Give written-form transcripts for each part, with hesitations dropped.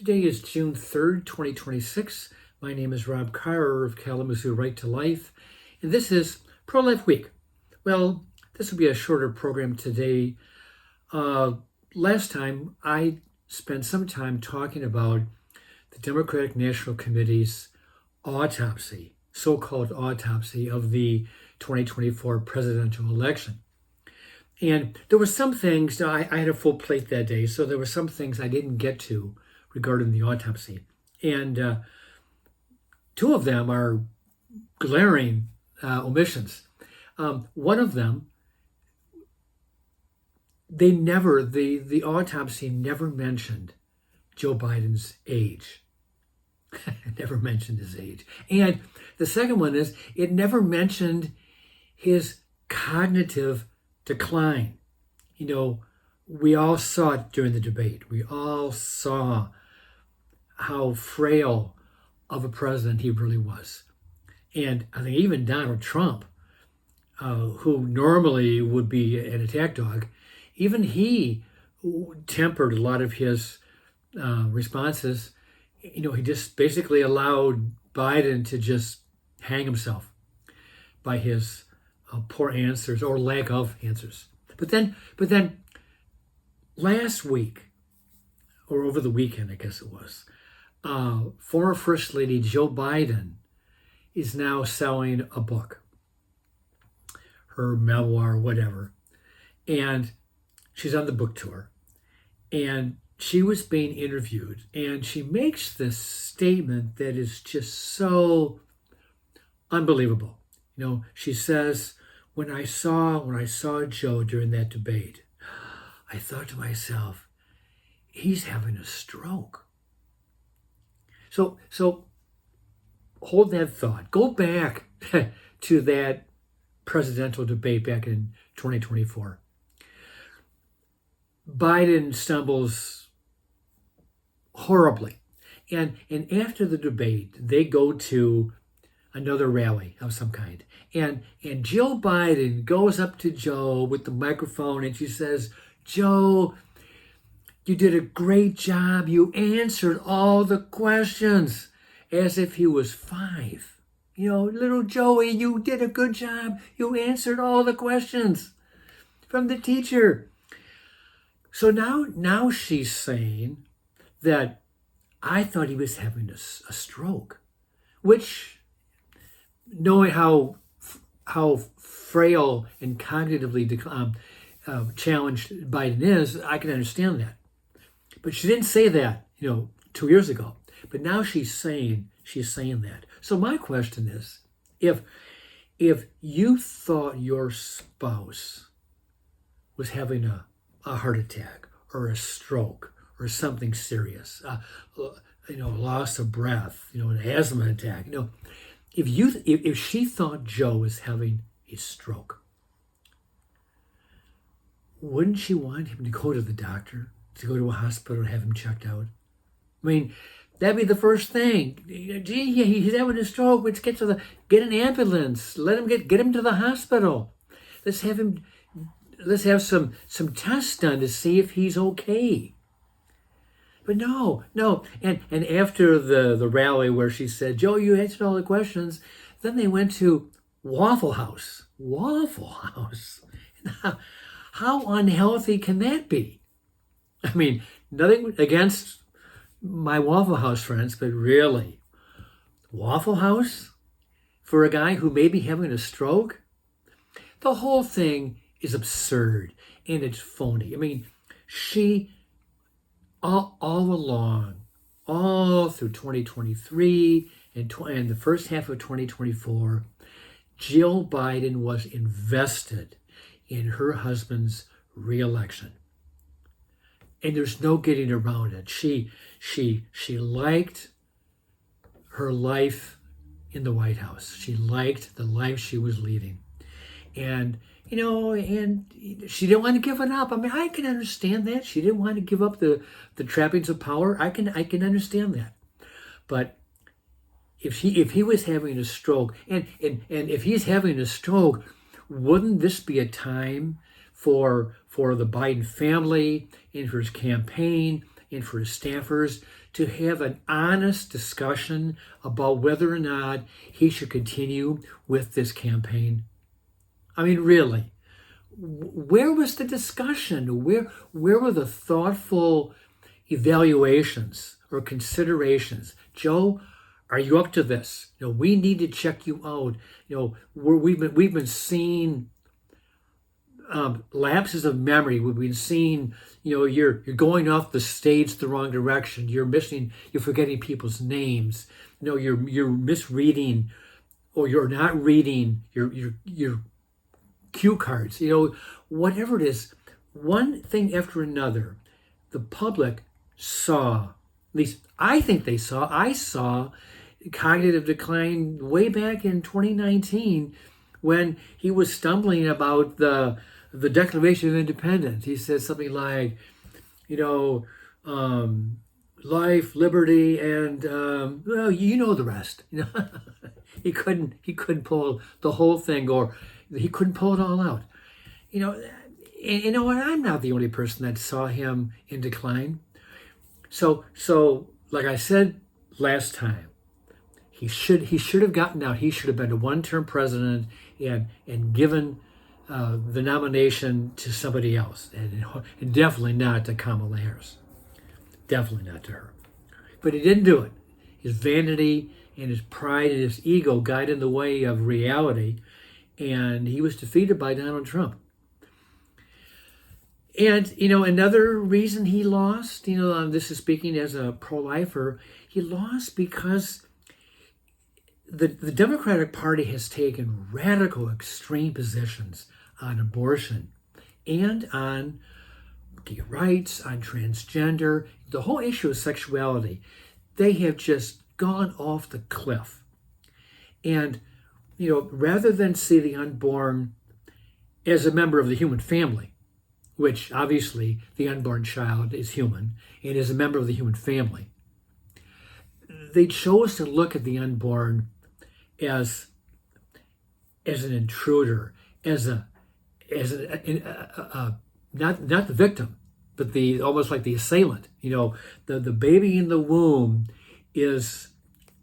Today is June 3rd, 2026. My name is Rob Carr of Kalamazoo Right to Life, and this is Pro-Life Week. Well, this will be a shorter program today. Last time, I spent some time talking about the Democratic National Committee's autopsy, so-called autopsy of the 2024 presidential election. And there were some things, I had a full plate that day, so there were some things I didn't get to regarding the autopsy. And two of them are glaring omissions. One of them, the autopsy never mentioned Joe Biden's age. Never mentioned his age. And the second one is, it never mentioned his cognitive decline. You know, we all saw it during the debate. We all saw how frail of a president he really was. And I think even Donald Trump, who normally would be an attack dog, even he tempered a lot of his responses. You know, he just basically allowed Biden to just hang himself by his poor answers or lack of answers. But then last week, or over the weekend, I guess it was, former First Lady Joe Biden is now selling a book, her memoir, whatever, and she's on the book tour, and she was being interviewed, and she makes this statement that is just so unbelievable. You know, she says, when I saw Joe during that debate, I thought to myself, he's having a stroke. So hold that thought. Go back to that presidential debate back in 2024. Biden stumbles horribly. And after the debate, they go to another rally of some kind. And Jill Biden goes up to Joe with the microphone and she says, Joe, you did a great job. You answered all the questions, as if he was 5. You know, little Joey, you did a good job. You answered all the questions from the teacher. So now she's saying that I thought he was having a stroke, which, knowing how frail and cognitively challenged Biden is, I can understand that. But she didn't say that, 2 years ago. But now she's saying that. So my question is, if you thought your spouse was having a heart attack or a stroke or something serious, loss of breath, an asthma attack, if she thought Joe was having a stroke, wouldn't she want him to go to the doctor, to go to a hospital and have him checked out? I mean, that'd be the first thing. Gee, he's having a stroke. Let's get an ambulance. Let him get him to the hospital. Let's have some tests done to see if he's okay. But no. And after the rally where she said, Joe, you answered all the questions, then they went to Waffle House. Waffle House. How unhealthy can that be? I mean, nothing against my Waffle House friends, but really, Waffle House for a guy who may be having a stroke? The whole thing is absurd and it's phony. I mean, she, all along, all through 2023 and the first half of 2024, Jill Biden was invested in her husband's reelection. And there's no getting around it. She liked her life in the White House. She liked the life she was leading. And she didn't want to give it up. I mean, I can understand that. She didn't want to give up the trappings of power. I can understand that. But if he was having a stroke, and if he's having a stroke, wouldn't this be a time for the Biden family and for his campaign and for his staffers to have an honest discussion about whether or not he should continue with this campaign? I mean, really, where was the discussion? Where were the thoughtful evaluations or considerations? Joe, are you up to this? We need to check you out. We've been seeing lapses of memory. We've been seeing, you're going off the stage the wrong direction. You're forgetting people's names. You're misreading, or you're not reading your cue cards. Whatever it is, one thing after another, the public saw. At least I think I saw cognitive decline way back in 2019 when he was stumbling about the Declaration of Independence. He said something like, life, liberty, and well, the rest. He couldn't pull the whole thing, or he couldn't pull it all out. And I'm not the only person that saw him in decline. So like I said last time, he should have gotten out. He should have been a one-term president and given the nomination to somebody else, and definitely not to Kamala Harris. Definitely not to her. But he didn't do it. His vanity and his pride and his ego got in the way of reality, and he was defeated by Donald Trump. And, another reason he lost, this is speaking as a pro-lifer, he lost because the Democratic Party has taken radical, extreme positions on abortion and on gay rights, on transgender, the whole issue of sexuality. They have just gone off the cliff. And, rather than see the unborn as a member of the human family, which obviously the unborn child is human and is a member of the human family, they chose to look at the unborn as an intruder, as not the victim, but almost like the assailant. The baby in the womb is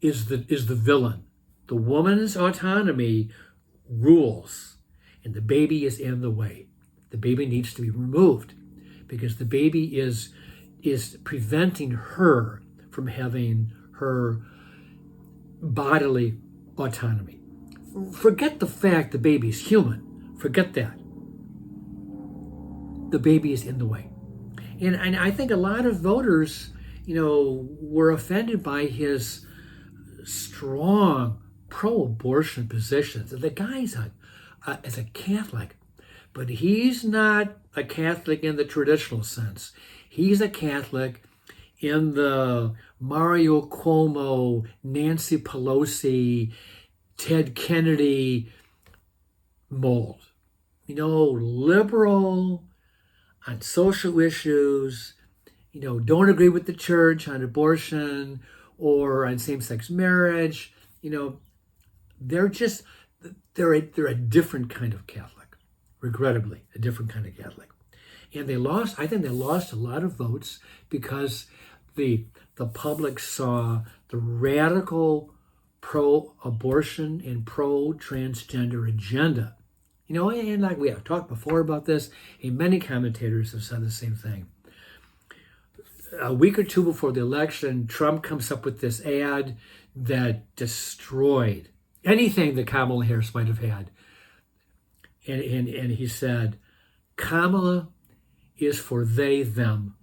the villain. The woman's autonomy rules, and the baby is in the way. The baby needs to be removed because the baby is preventing her from having her bodily autonomy. Forget the fact the baby's human. Forget that. The baby is in the way. And I think a lot of voters, were offended by his strong pro-abortion positions. The guy's as a Catholic, but he's not a Catholic in the traditional sense. He's a Catholic in the Mario Cuomo, Nancy Pelosi, Ted Kennedy mold. Liberal on social issues, don't agree with the church on abortion or on same-sex marriage. They're a different kind of Catholic. Regrettably, a different kind of Catholic. And I think they lost a lot of votes because the public saw the radical pro-abortion and pro-transgender agenda. And like we have talked before about this, and many commentators have said the same thing. A week or two before the election, Trump comes up with this ad that destroyed anything that Kamala Harris might have had. And he said, Kamala is for they, them,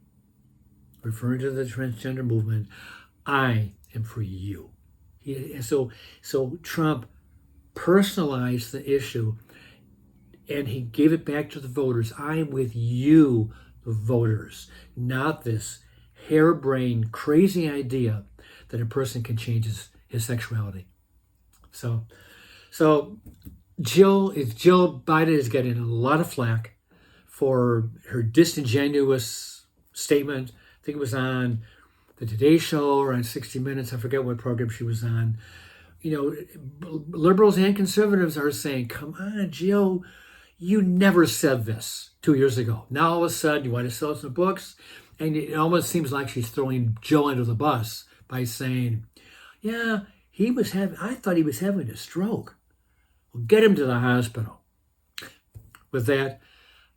referring to the transgender movement. I am for you. So Trump personalized the issue, and he gave it back to the voters. I'm with you, the voters, not this harebrained, crazy idea that a person can change his sexuality. So Jill Biden is getting a lot of flack for her disingenuous statement. I think it was on the Today Show or on 60 Minutes. I forget what program she was on. Liberals and conservatives are saying, come on, Jill, you never said this 2 years ago. Now all of a sudden you want to sell some books. And it almost seems like she's throwing Joe under the bus by saying, yeah, I thought he was having a stroke. Well, get him to the hospital. With that,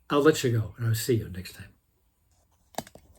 I'll let you go, and I'll see you next time.